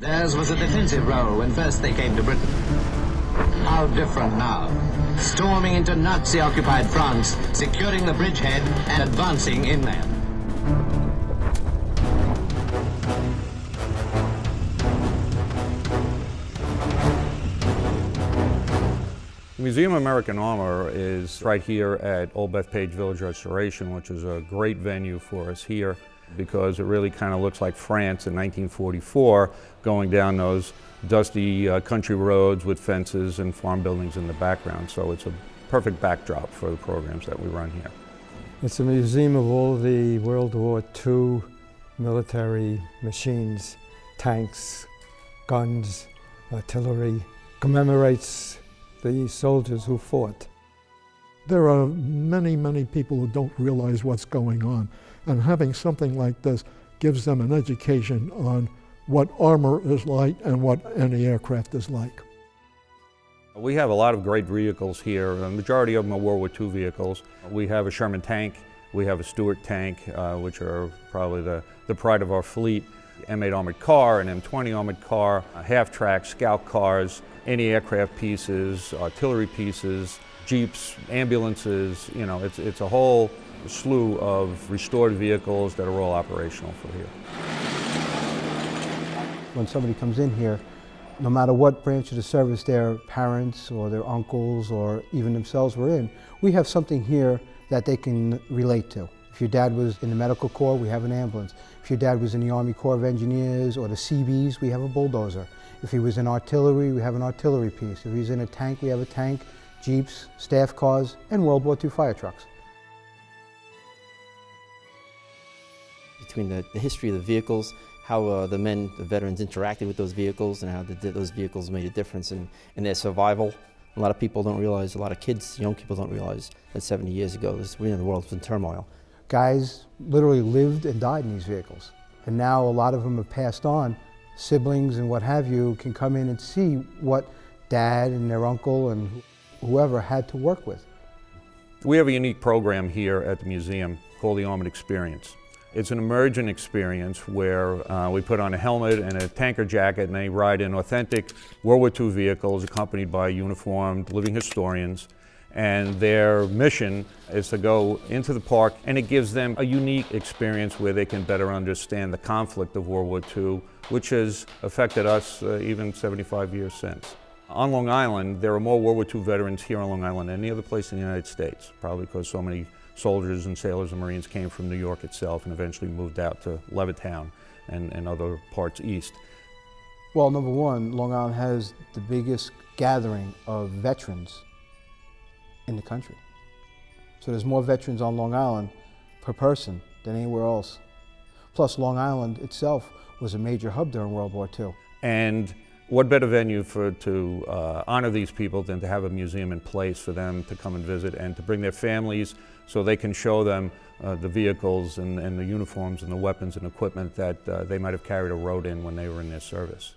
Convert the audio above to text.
Theirs was a defensive role when first they came to Britain. How different now. Storming into Nazi-occupied France, securing the bridgehead and advancing inland. The Museum of American Armor is right here at Old Bethpage Village Restoration, which is a great venue for us here because it really kind of looks like France in 1944, going down those dusty country roads with fences and farm buildings in the background. So it's a perfect backdrop for the programs that we run here. It's a museum of all the World War II military machines, tanks, guns, artillery, commemorates the soldiers who fought. There are many, many people who don't realize what's going on, and having something like this gives them an education on what armor is like and what anti-aircraft is like. We have a lot of great vehicles here. The majority of them are World War II vehicles. We have a Sherman tank, we have a Stuart tank, which are probably the pride of our fleet, M8 armored car, an M20 armored car, half-track, scout cars, anti-aircraft pieces, artillery pieces, jeeps, ambulances. You know, it's a whole slew of restored vehicles that are all operational for here. When somebody comes in here, no matter what branch of the service their parents or their uncles or even themselves were in, we have something here that they can relate to. If your dad was in the medical corps, we have an ambulance. If your dad was in the Army Corps of Engineers or the Seabees, we have a bulldozer. If he was in artillery, we have an artillery piece. If he's in a tank, we have a tank, jeeps, staff cars, and World War II fire trucks. Between the history of the vehicles, how the veterans interacted with those vehicles, and how those vehicles made a difference in their survival. A lot of people don't realize, a lot of kids, young people don't realize that 70 years ago, the world was in turmoil. Guys literally lived and died in these vehicles. And now a lot of them have passed on. Siblings and what have you can come in and see what dad and their uncle and whoever had to work with. We have a unique program here at the museum called the Armored Experience. It's an immersion experience where we put on a helmet and a tanker jacket and they ride in authentic World War II vehicles accompanied by uniformed living historians. And their mission is to go into the park, and it gives them a unique experience where they can better understand the conflict of World War II, which has affected us even 75 years since. On Long Island, there are more World War II veterans here on Long Island than any other place in the United States, probably because so many soldiers and sailors and Marines came from New York itself and eventually moved out to Levittown and other parts east. Well, number one, Long Island has the biggest gathering of veterans in the country. So there's more veterans on Long Island per person than anywhere else. Plus, Long Island itself was a major hub during World War II. And what better venue to honor these people than to have a museum in place for them to come and visit and to bring their families so they can show them the vehicles and the uniforms and the weapons and equipment that they might have carried or rode in when they were in their service.